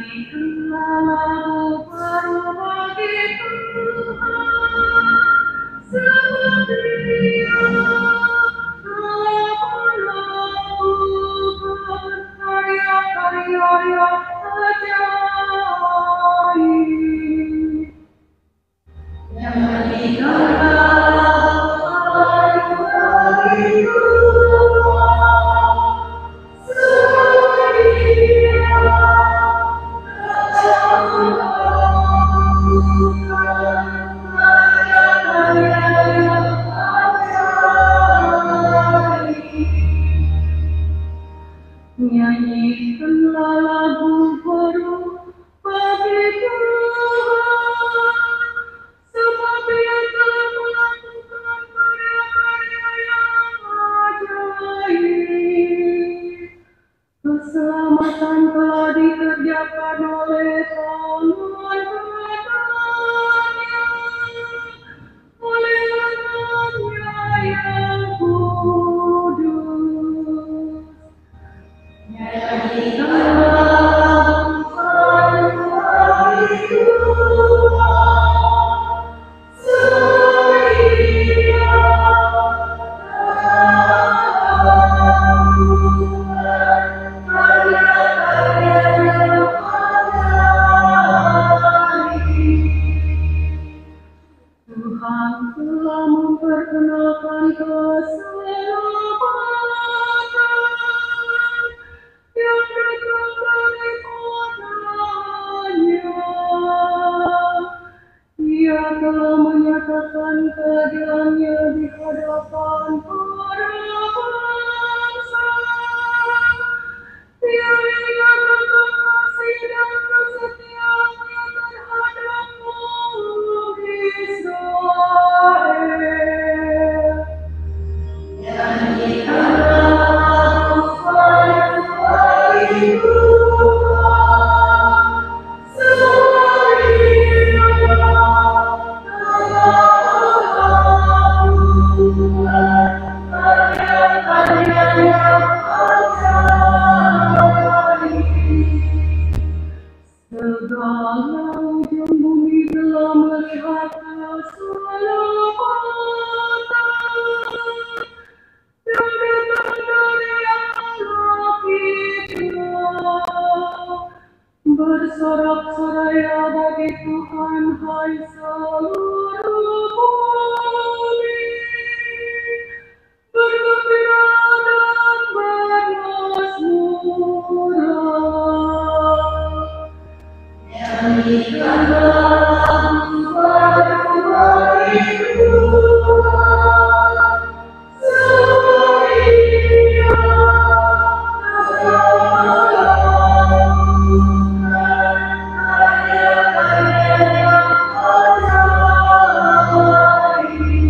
Nyanyikanlah lagu baru bagi Tuhan, sebab Dia telah melakukan karya-karya yang ajaib. Nyanyikanlah lagu baru bagi Tuhan, sebab Dia nyanyikanlah lagu baru bagi Tuhan, sebab Dia telah melakukan karya-karya yang ajaib. Keselamatan telah dikerjakan oleh tangan-tangannya, oleh tangannya yang kudus. Nyanyikanlah lagu baru bagi Tuhan, sebab Dia telah melakukan karya-karya yang ajaib. Tuhan telah memperkenalkan keselamatan yang datang daripada-Nya. Ia telah menyatakan keadilan-Nya di hadapan para bangsa. Dia menyatakan kasih dan kesetiaan-Nya terhadap makhluk Israel. Nyanyikanlah lagu baru bagi Tuhan, sebab Dia telah melakukan karya-karya yang ajaib. Segala ujung bumi telah melihat keselamatan yang datang dari Allah kita. Bersorak-soraya bagi Tuhan, hai seluruh bumi. Bergembira dan bermazmurlah. Nyanyikanlah lagu baru bagi Tuhan, sebab Dia telah melakukan karya-karya yang ajaib.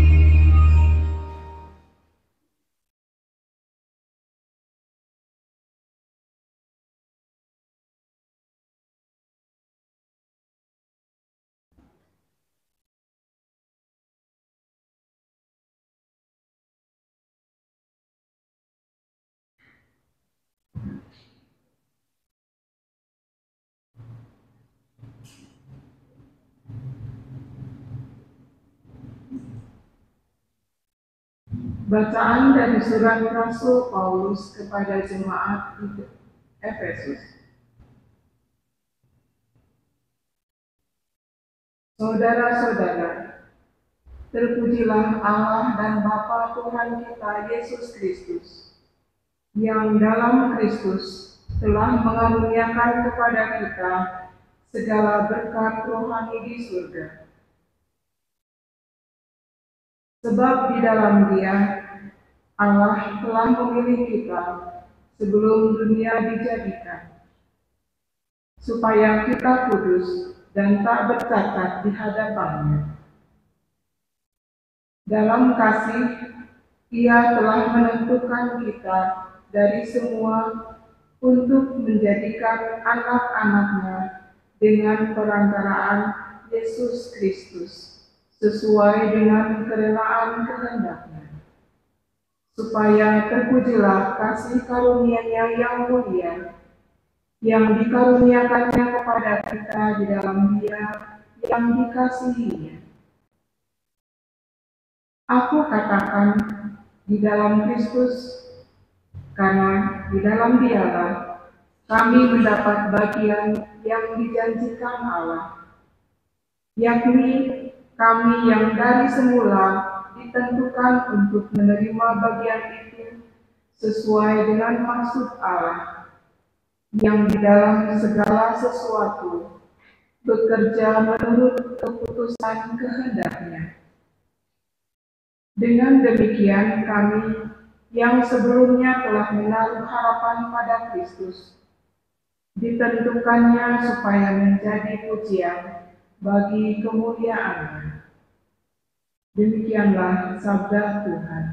Bacaan dari surat Rasul Paulus kepada jemaat di Efesus. Saudara-saudara, terpujilah Allah dan Bapa Tuhan kita Yesus Kristus, yang dalam Kristus telah mengaruniakan kepada kita segala berkat rohani di surga. Sebab di dalam Dia, Allah telah memilih kita sebelum dunia dijadikan, supaya kita kudus dan tak bercacat di hadapan-Nya. Dalam kasih, Ia telah menentukan kita dari semua untuk menjadikan anak-anak-Nya dengan perantaraan Yesus Kristus, sesuai dengan kerelaan kehendak-Nya, supaya terpujilah kasih karunia-Nya yang mulia, yang dikaruniakannya kepada kita di dalam Dia yang dikasihinya. Aku katakan di dalam Kristus, karena di dalam Dialah kami mendapat bagian yang dijanjikan Allah, yakni kami yang dari semula ditentukan untuk menerima bagian itu sesuai dengan maksud Allah, yang di dalam segala sesuatu bekerja menurut keputusan kehendak-Nya. Dengan demikian kami yang sebelumnya telah menaruh harapan pada Kristus, ditentukannya supaya menjadi pujian bagi kemuliaan-Nya. Demikianlah sabda Tuhan.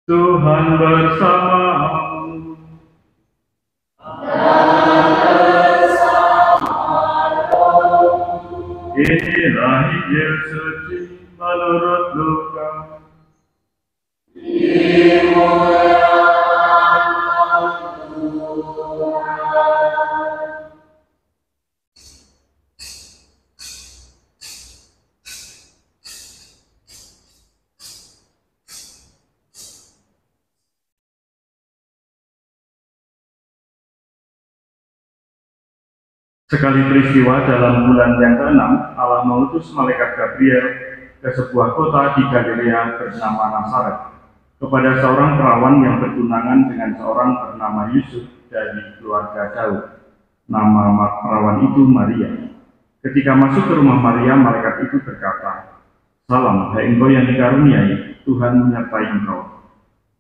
Tuhan bersamamu. Inilah Injil suci menurut Lukas. Sekali peristiwa dalam bulan yang ke-6, Allah mengutus malaikat Gabriel ke sebuah kota di Galilea bernama Nazaret, kepada seorang perawan yang bertunangan dengan seorang bernama Yusuf dari keluarga Daud. Nama perawan itu Maria. Ketika masuk ke rumah Maria, malaikat itu berkata, "Salam, hai engkau yang dikaruniai, Tuhan menyertai engkau."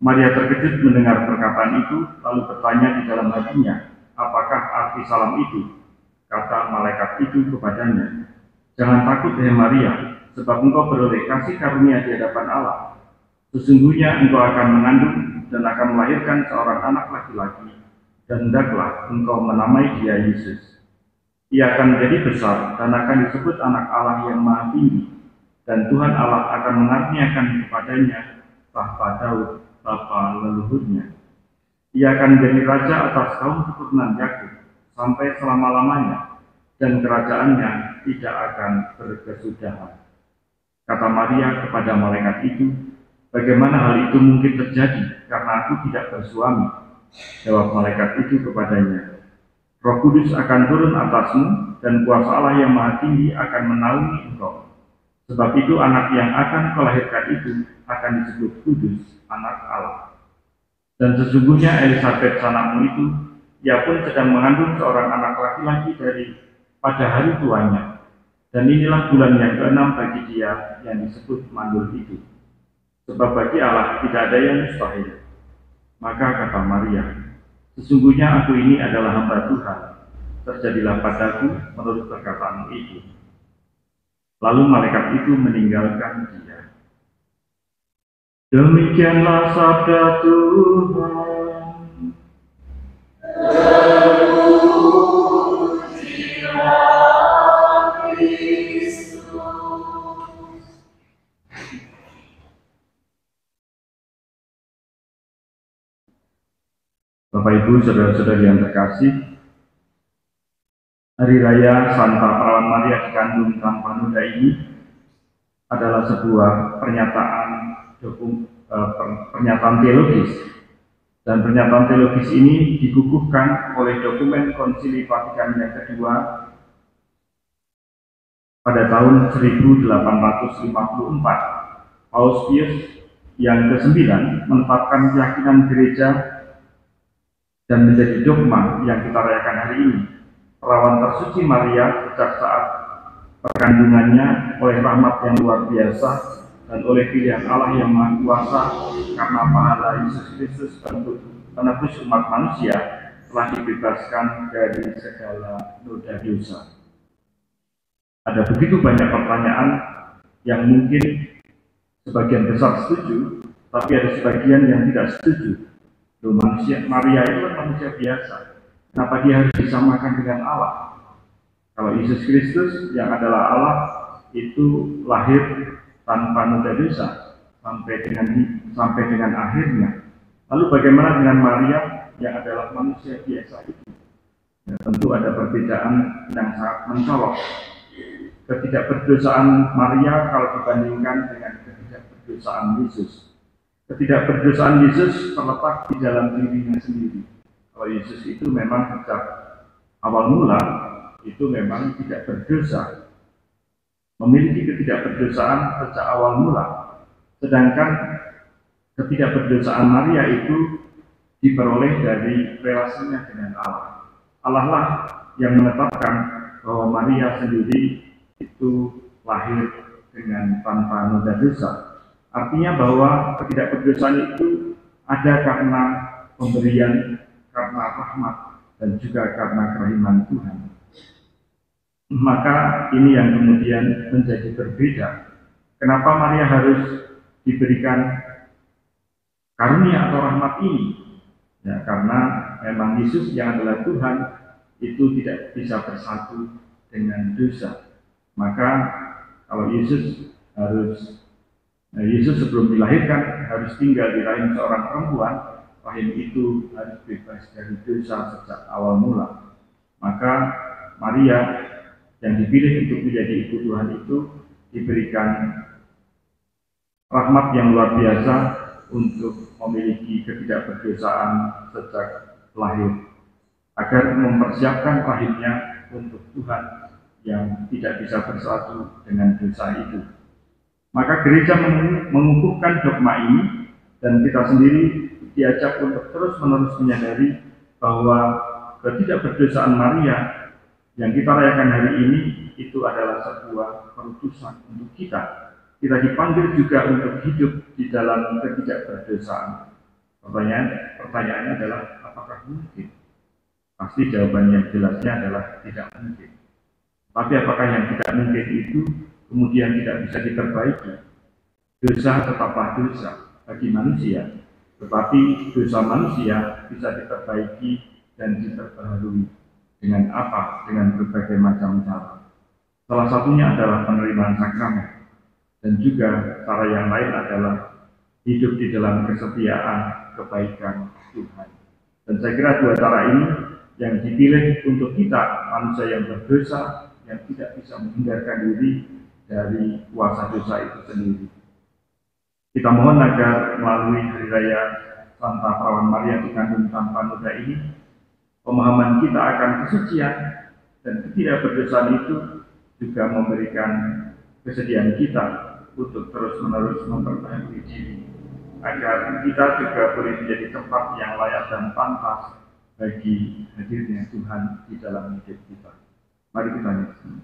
Maria terkejut mendengar perkataan itu, lalu bertanya di dalam hatinya, "Apakah arti salam itu?" Kata malaikat itu kepadanya, "Jangan takut, hai Maria, sebab engkau beroleh kasih karunia di hadapan Allah. Sesungguhnya engkau akan mengandung dan akan melahirkan seorang anak laki-laki, dan hendaklah engkau menamai dia Yesus. Ia akan menjadi besar dan akan disebut anak Allah yang Maha Tinggi, dan Tuhan Allah akan mengaruniakan kepadanya tahta Daud, bapa leluhurnya. Ia akan menjadi raja atas kaum keturunan Yakub sampai selama-lamanya, dan kerajaannya tidak akan berkesudahan." Kata Maria kepada malaikat itu, "Bagaimana hal itu mungkin terjadi, karena aku tidak bersuami?" Jawab malaikat itu kepadanya, "Roh Kudus akan turun atasmu, dan kuasa Allah yang Maha Tinggi akan menaungi engkau. Sebab itu anak yang akan kau lahirkan itu akan disebut kudus, anak Allah. Dan sesungguhnya Elisabet sanakmu itu, ia pun sedang mengandung seorang anak laki-laki pada hari tuanya, Dan inilah bulan yang keenam bagi dia yang disebut mandul itu. Sebab bagi Allah tidak ada yang mustahil. Maka kata Maria, sesungguhnya aku ini adalah hamba Tuhan. Terjadilah padaku menurut perkataanmu itu. Lalu malaikat itu meninggalkan dia. Demikianlah sabda Tuhan. Bapak Ibu, saudara-saudari yang terkasih, Hari Raya Santa Perawan Maria dikandung tanpa noda ini adalah sebuah pernyataan teologis, dan pernyataan teologis ini dikukuhkan oleh dokumen Konsili Vatikan yang kedua pada tahun 1854. Paus Pius yang ke-9 menetapkan keyakinan gereja dan menjadi dogma yang kita rayakan hari ini. Perawan tersuci Maria sejak saat perkandungannya oleh rahmat yang luar biasa dan oleh pilihan Allah yang Maha Kuasa karena pahala Yesus Kristus penebus umat manusia telah dibebaskan dari segala noda dosa. Ada begitu banyak pertanyaan yang mungkin sebagian besar setuju, tapi ada sebagian yang tidak setuju. Maria itu kan manusia biasa. Kenapa dia harus disamakan dengan Allah? Kalau Yesus Kristus yang adalah Allah itu lahir tanpa noda dosa sampai dengan akhirnya. Lalu bagaimana dengan Maria yang adalah manusia biasa itu? Ya, tentu ada perbedaan yang sangat mencolok. Ketidakberdosaan Maria kalau dibandingkan dengan ketidakberdosaan Yesus. Ketidakberdosaan Yesus terletak di dalam dirinya sendiri. Kalau Yesus itu memang sejak awal mula itu memang tidak berdosa, memiliki ketidakberdosaan sejak awal mula. Sedangkan ketidakberdosaan Maria itu diperoleh dari relasinya dengan Allah. Allah lah yang menetapkan bahwa Maria sendiri itu lahir dengan tanpa noda dosa. Artinya bahwa ketidakberdosaan itu ada karena pemberian, karena rahmat, dan juga karena kerahiman Tuhan. Maka ini yang kemudian menjadi berbeda. Kenapa Maria harus diberikan karunia atau rahmat ini? Ya, karena memang Yesus yang adalah Tuhan itu tidak bisa bersatu dengan dosa. Maka kalau Yesus sebelum dilahirkan harus tinggal di rahim seorang perempuan, rahim itu harus bebas dari dosa sejak awal mula. Maka Maria yang dipilih untuk menjadi ibu Tuhan itu diberikan rahmat yang luar biasa untuk memiliki ketidakberdosaan sejak lahir, agar mempersiapkan rahimnya untuk Tuhan yang tidak bisa bersatu dengan dosa itu. Maka gereja mengukuhkan dogma ini, dan kita sendiri diajak untuk terus-menerus menyadari bahwa ketidakberdosaan Maria yang kita rayakan hari ini itu adalah sebuah perutusan untuk kita. Kita dipanggil juga untuk hidup di dalam ketidakberdosaan. Pertanyaannya adalah apakah mungkin? Pasti jawaban yang jelasnya adalah tidak mungkin. Tapi apakah yang tidak mungkin itu kemudian tidak bisa diperbaiki? Dosa tetaplah dosa bagi manusia, tetapi dosa manusia bisa diperbaiki dan diperbaharui. Dengan apa? Dengan berbagai macam cara. Salah satunya adalah penerimaan sakramen, dan juga cara yang lain adalah hidup di dalam kesetiaan kebaikan Tuhan. Dan saya kira dua cara ini yang dipilih untuk kita, manusia yang berdosa, yang tidak bisa menghindarkan diri dari kuasa dosa itu sendiri. Kita mohon agar melalui Hari Raya Santa Perawan Maria dikandung tanpa noda ini, pemahaman kita akan kesucian dan ketidakberdosaan itu juga memberikan kesediaan kita untuk terus-menerus memperbaiki diri, agar kita juga boleh menjadi tempat yang layak dan pantas bagi hadirnya Tuhan di dalam hidup kita. Mari kita nyanyi.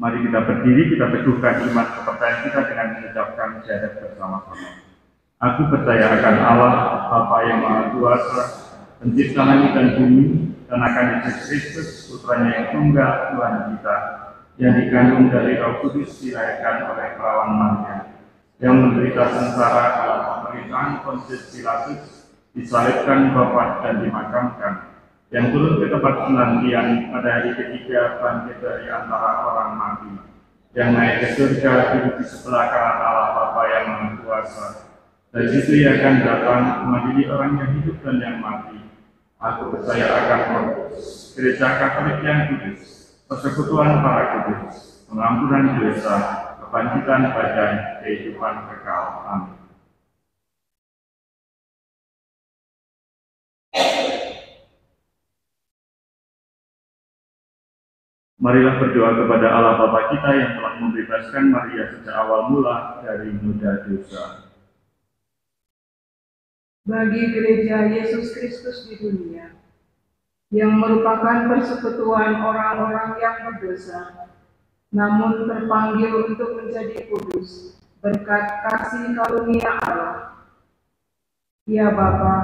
Mari kita berdiri, kita teguhkan iman kepercayaan kita dengan mengucapkan syahadat bersama-sama. Aku percaya akan Allah, Bapa yang Maha Kuasa, Pencipta langit dan bumi, dan akan Yesus Kristus, Putranya yang tunggal, Tuhan kita, yang dikandung dari Roh Kudus, dilahirkan oleh perawan Maria, yang menderita sengsara dalam pemerintahan Pontius Pilatus, disalibkan, wafat dan dimakamkan, yang turun ke tempat penantian pada hari ketiga, bangkit dari antara orang mati, yang naik ke surga, duduk di sebelah kanan Allah Bapa yang Maha Kuasa. Dari situ ia akan datang mengadili orang yang hidup dan yang mati. Aku percaya akan Roh, Gereja Katolik yang kudus, persekutuan para kudus, pengampunan dosa, kebangkitan badan, kehidupan kekal. Amin. Marilah berdoa kepada Allah Bapa kita yang telah membebaskan Maria sejak awal mula dari noda dosa. Bagi Gereja Yesus Kristus di dunia, yang merupakan persekutuan orang-orang yang berdosa, namun terpanggil untuk menjadi kudus berkat kasih karunia Allah. Ya Bapa,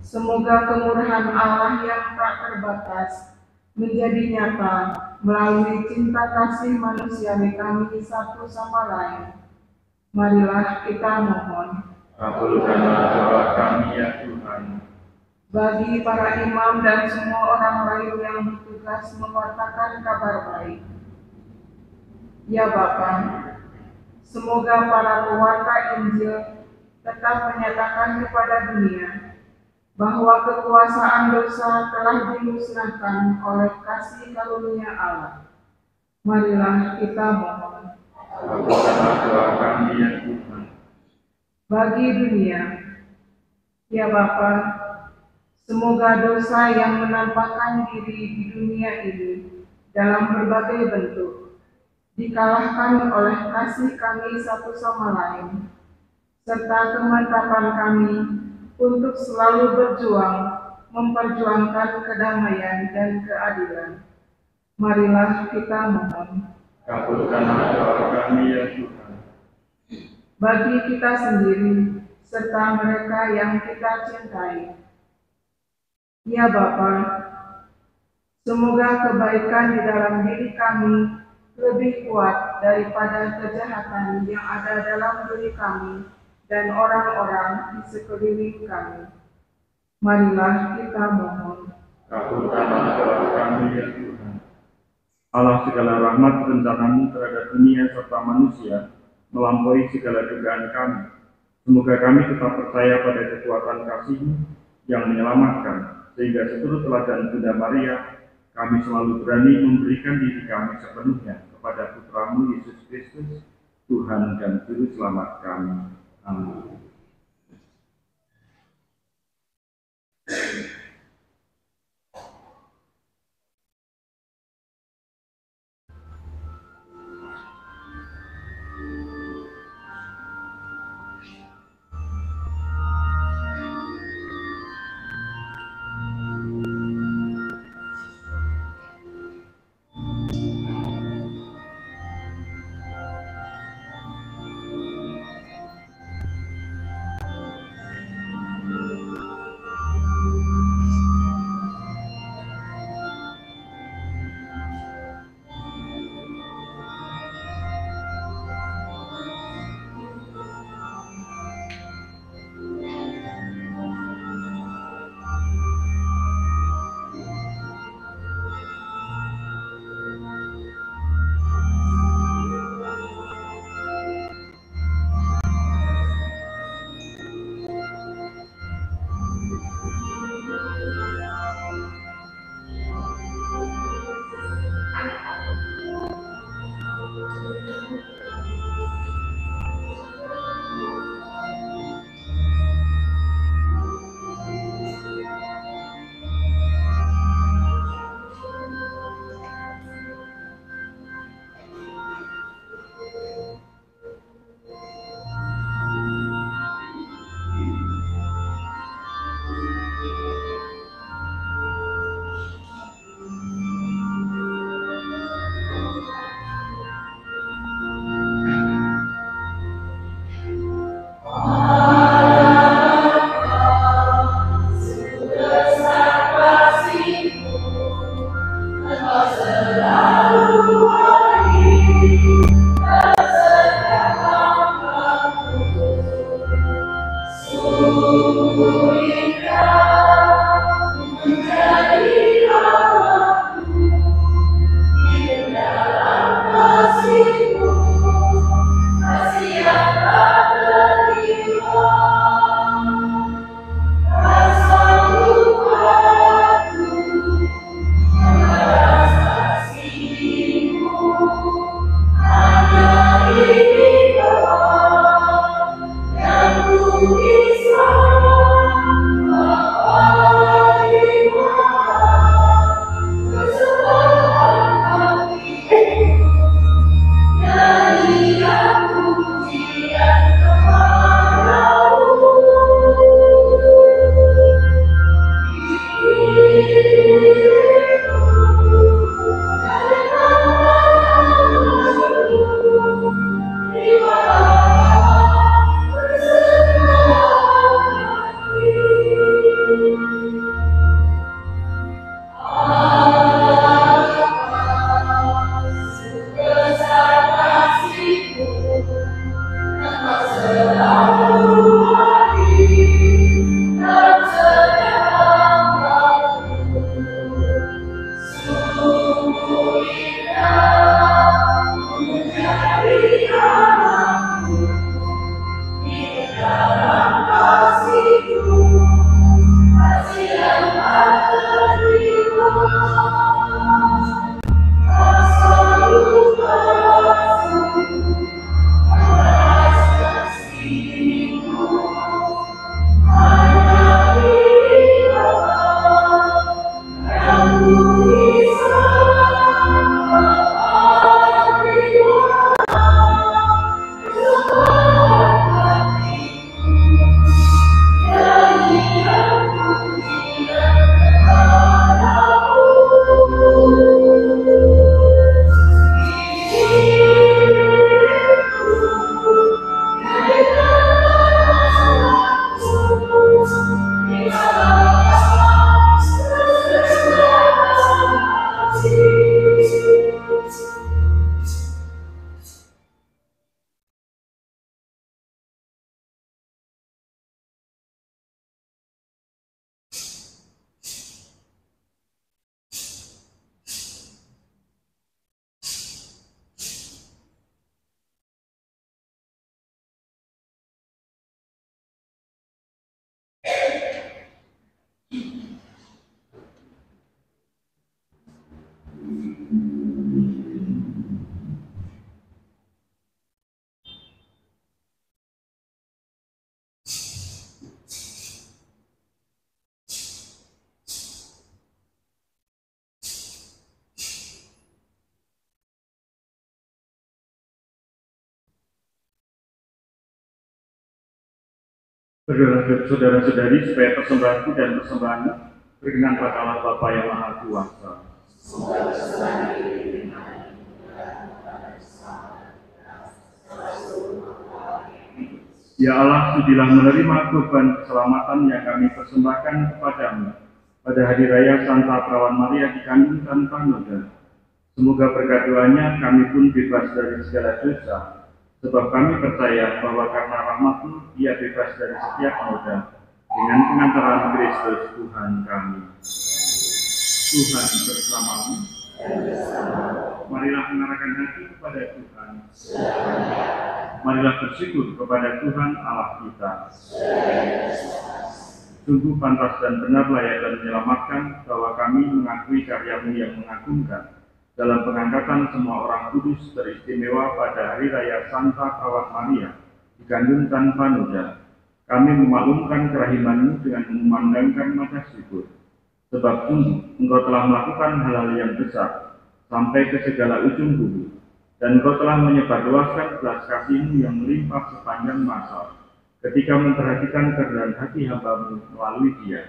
semoga kemurahan Allah yang tak terbatas menjadi nyata melalui cinta kasih manusiawi kami satu sama lain. Marilah kita mohon. Kabulkanlah doa kami ya Tuhan. Bagi para imam dan semua orang lain yang bertugas mewartakan kabar baik. Ya Bapa, semoga para pewarta Injil tetap menyatakan kepada dunia bahwa kekuasaan dosa telah dimusnahkan oleh kasih karunia Allah. Marilah kita mohon. Kabulkanlah doa kami ya Tuhan. Bagi dunia, ya Bapa, semoga dosa yang menampakkan diri di dunia ini dalam berbagai bentuk dikalahkan oleh kasih kami satu sama lain, serta kemantapan kami untuk selalu berjuang memperjuangkan kedamaian dan keadilan. Marilah kita mohon. Kabulkanlah doa kami ya Tuhan. Bagi kita sendiri serta mereka yang kita cintai. Ya Bapa, semoga kebaikan di dalam diri kami lebih kuat daripada kejahatan yang ada dalam diri kami dan orang-orang di sekeliling kami. Marilah kita mohon. Kabulkanlah doa kami ya Tuhan. Allah, segala rahmat rencanamu terhadap dunia serta manusia melampaui segala dugaan kami. Semoga kami tetap percaya pada kekuatan kasih-Mu yang menyelamatkan, sehingga seturut teladan Bunda Maria, kami selalu berani memberikan diri kami sepenuhnya kepada Putra-Mu Yesus Kristus, Tuhan dan Juru Selamat kami. Amin. Saudara-saudari, supaya persembahanku dan persembahanmu berkenan pada Allah Bapa yang Maha Kuasa. Ya Allah, sudilah menerima kurban keselamatan yang kami persembahkan kepadamu pada hari raya Santa Perawan Maria dikandung tanpa noda. Semoga berkat doanya kami pun bebas dari segala dosa, sebab kami percaya bahwa karena rahmat-Mu ia bebas dari setiap noda, dengan pengantaran Kristus Tuhan kami. Tuhan bersamamu. Marilah mengarahkan hati kepada Tuhan. Marilah bersyukur kepada Tuhan Allah kita. Sungguh pantas dan benar layak dan menyelamatkan bahwa kami mengakui karya-Mu yang mengagumkan dalam pengangkatan semua orang kudus teristimewa pada hari raya Santa Perawan Maria dikandung tanpa noda. Kami memaklumkan kerahiman-Mu dengan memandangkan mata syukur, sebab sungguh Engkau telah melakukan hal-hal yang besar sampai ke segala ujung bumi, dan Engkau telah menyebarluaskan belas kasih-Mu yang melimpah sepanjang masa. Ketika memperhatikan kerendahan hati hamba-Mu melalui Dia,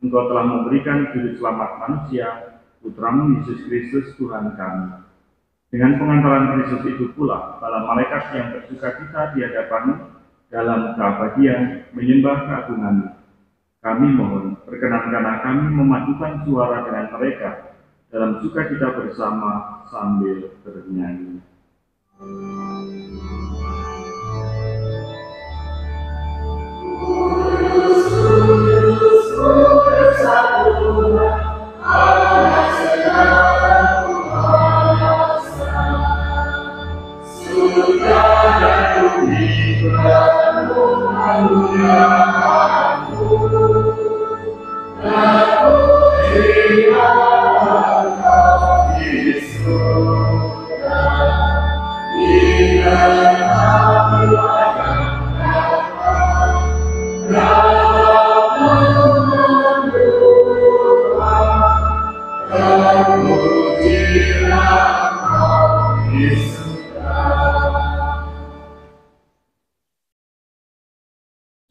Engkau telah memberikan juru selamat manusia, Putra-Mu Yesus Kristus Tuhan kami. Dengan pengantaran Kristus itu pula, para malaikat yang bersukacita di hadapan-Mu dalam keabadian menyembah keagungan-Mu. Kami mohon, perkenankanlah kami memadukan suara dengan mereka dalam sukacita bersama sambil bernyanyi.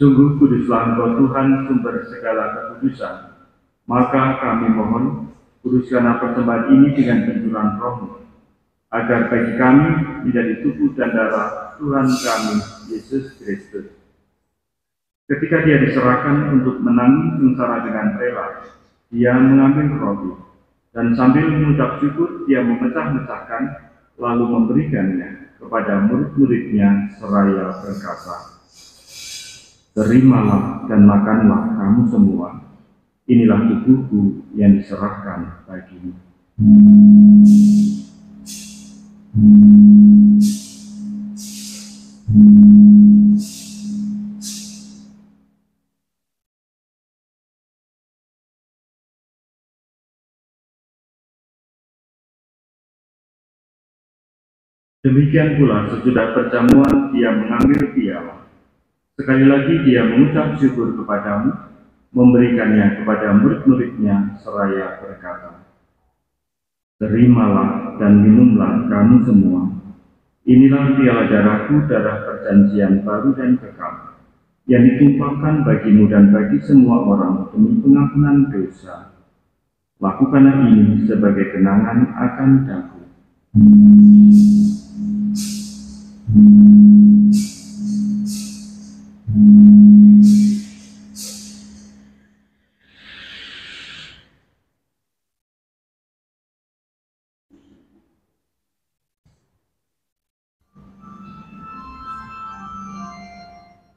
Sungguh kuduslah Engkau Tuhan, sumber segala kekudusan. Maka kami mohon, kuduskanlah persembahan ini dengan benturan Roh-Mu, agar bagi kami menjadi tubuh dan darah Tuhan kami, Yesus Kristus. Ketika Dia diserahkan untuk menanggung sengsara dengan rela, Dia mengambil roti, dan sambil mengucap syukur, Dia memecah-mecahkan, lalu memberikannya kepada murid-muridnya seraya berkata, "Terimalah dan makanlah kamu semua. Inilah tubuhku yang diserahkan bagimu." Demikian pula sesudah perjamuan Dia mengambil piala. Sekali lagi Dia mengucap syukur kepadamu, memberikannya kepada murid-muridnya seraya berkata, "Terimalah dan minumlah kamu semua. Inilah piala darahku, darah perjanjian baru dan kekal, yang ditumpahkan bagimu dan bagi semua orang demi pengampunan dosa. Lakukanlah ini sebagai kenangan akan aku."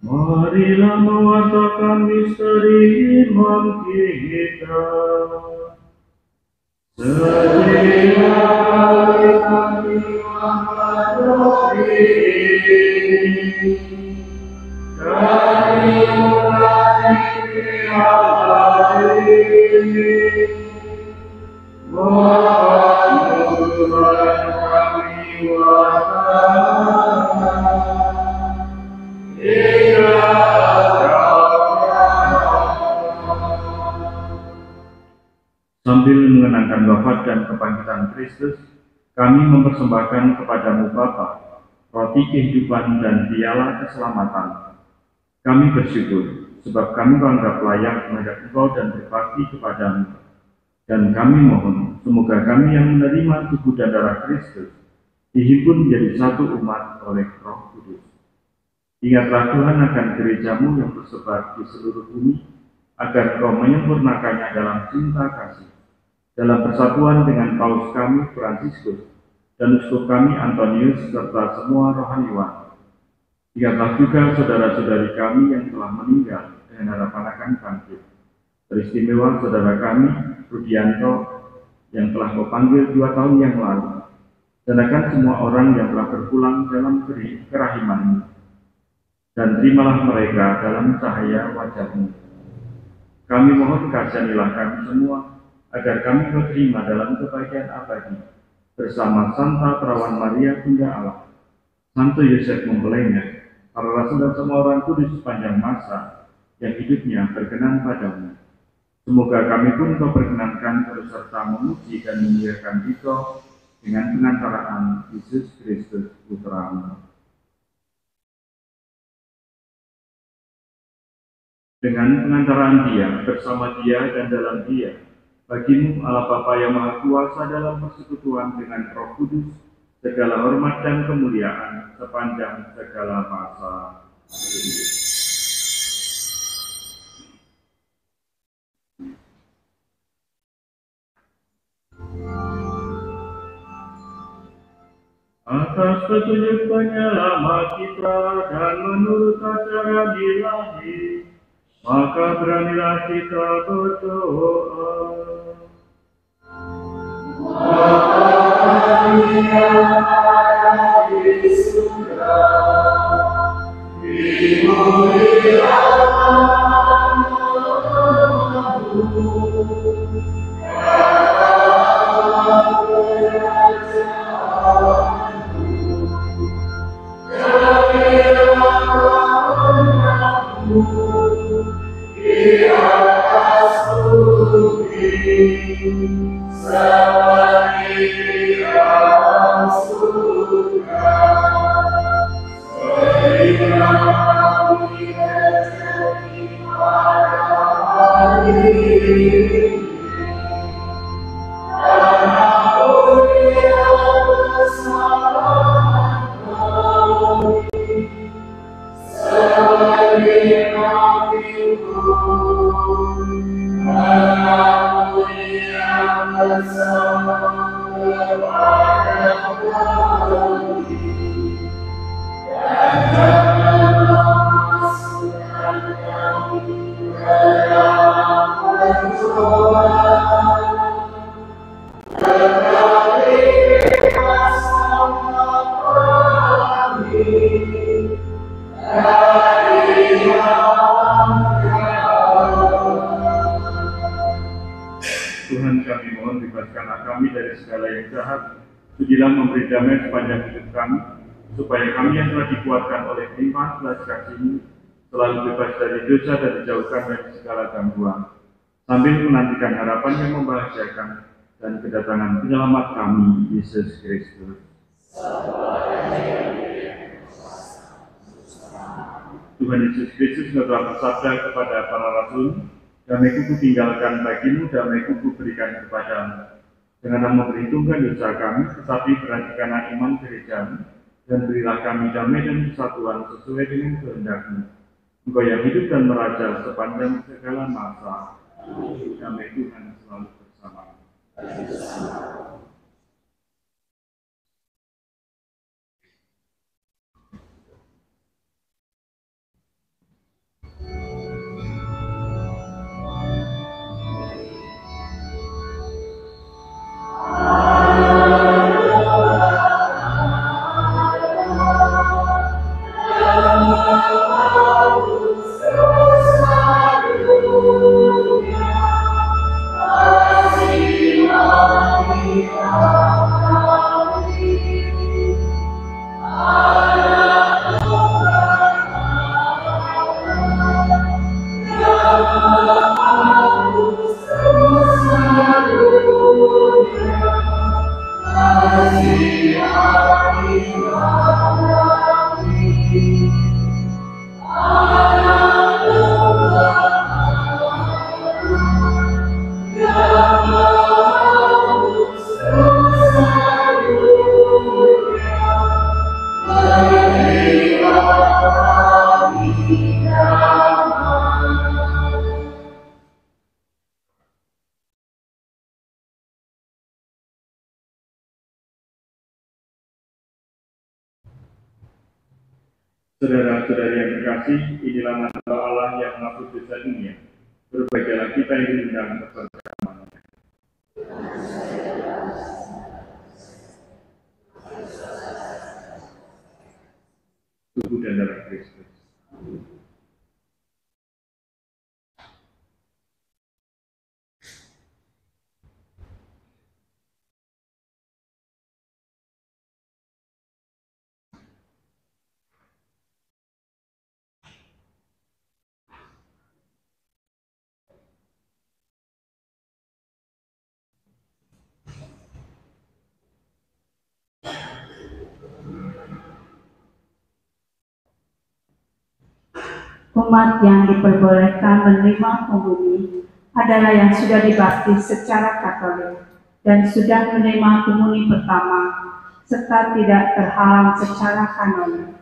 Marilah mewartakan misteri iman kita. Setiap kali kami menghadapi, kami mulai hari, Tuhan kami wartakan. Sambil mengenangkan wafat dan kebangkitan Kristus, kami mempersembahkan kepadamu Bapa, roti kehidupan dan piala keselamatan. Kami bersyukur, sebab kami menganggap layak menghadap Engkau dan berbakti kepadamu. Dan kami mohon, semoga kami yang menerima tubuh dan darah Kristus, dihimpun menjadi satu umat oleh Roh Kudus. Ingatlah Tuhan akan gerejamu yang tersebar di seluruh bumi, agar Kau menyempurnakannya dalam cinta kasih, dalam persatuan dengan Paus kami Fransiskus dan uskup kami Antonius serta semua rohaniwan. Ingatlah juga saudara-saudari kami yang telah meninggal dengan harapan akan bangkit. Teristimewa saudara kami Rudianto yang telah Kau panggil 2 tahun yang lalu, dan akan semua orang yang telah berpulang dalam kerahiman-Mu. Dan terimalah mereka dalam cahaya wajah-Mu. Kami mohon kasihanilah kami semua, agar kami terima dalam kebahagiaan abadi, bersama Santa Perawan Maria Bunda Allah, Santo Yosef mempelainya, para rasul dan semua orang kudus sepanjang masa, yang hidupnya berkenan padamu. Semoga kami pun Kau perkenankan terus serta memuji dan memuliakan Dikau dengan pengantaraan Yesus Kristus Putra-Mu. Dengan pengantaraan Dia, bersama Dia dan dalam Dia, bagimu Allah Bapa yang Maha Kuasa dalam persekutuan dengan Roh Kudus, segala hormat dan kemuliaan sepanjang segala masa. Atas petunjuk penyelamat kita dan menurut acara ilahi, maka beranilah kita berdoa. Yesus Tuhan, kami mohon bebaskanlah kami dari segala yang jahat, sudilah memberi damai sepanjang hidup kami, supaya kami yang telah dikuatkan oleh limpah belas kasih-Mu selalu bebas dari dosa dan dijauhkan dari segala gangguan, sambil menantikan harapan yang membahagiakan dan kedatangan penyelamat kami, Yesus Kristus. Tuhan Yesus Kristus telah bersabda kepada para rasul, damai-Ku kutinggalkan bagimu, damai-Ku kuberikan kepadamu. Janganlah memperhitungkan dosa kami, tetapi perhatikanlah iman gereja-Mu, dan berilah kami damai dan persatuan sesuai dengan kehendak-Mu. Engkau yang hidup dan meraja sepanjang segala masa. Damai Tuhan selalu bersama-Mu. Saudara-saudari yang terkasih, inilah nama Allah yang mengampuni dosa dunia. Berbahagialah kita yang diundang bersama-Nya. Tubuh dan darah Kristus. Umat yang diperbolehkan menerima komuni adalah yang sudah dibaptis secara Katolik dan sudah menerima komuni pertama serta tidak terhalang secara kanonik.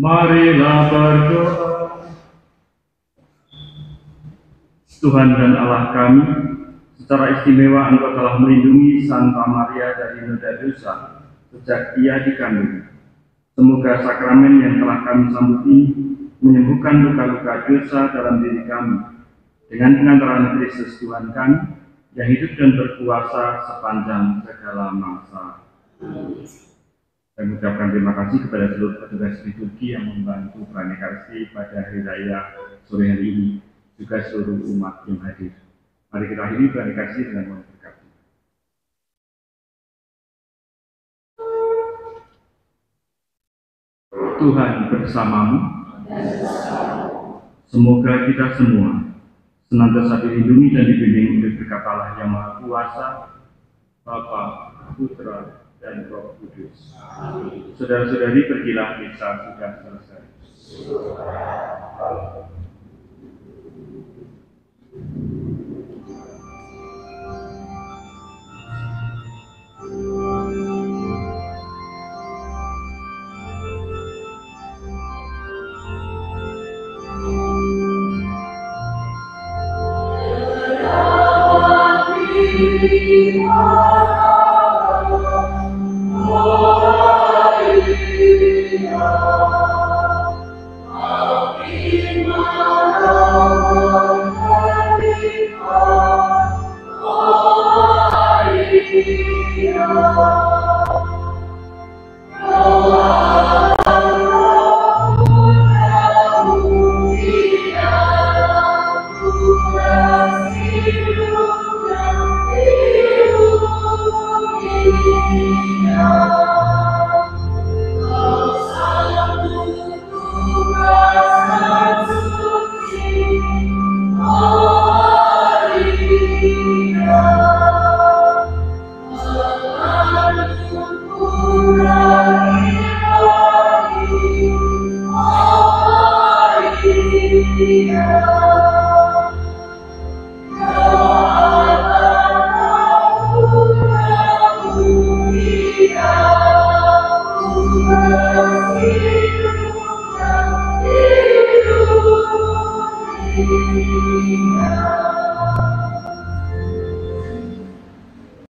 Marilah berdoa. Tuhan dan Allah kami, secara istimewa Engkau telah melindungi Santa Maria dari noda dosa sejak ia dikandung. Semoga sakramen yang telah kami sambut ini menyembuhkan luka-luka dosa dalam diri kami, dengan pengantaran Kristus Tuhan kami, yang hidup dan berkuasa sepanjang segala masa. Dan mengucapkan terima kasih kepada seluruh petugas liturgi yang membantu perayaan Ekaristi pada hari raya sore hari ini, juga seluruh umat yang hadir. Mari kita akhiri perayaan Ekaristi dengan memberkati. Tuhan bersamamu. Semoga kita semua senantiasa dilindungi dan dibimbing oleh berkat Allah yang Maha Kuasa, Bapa, Putra, dan Roh Kudus. Saudara-saudari, pergilah, misa sudah selesai. Oh,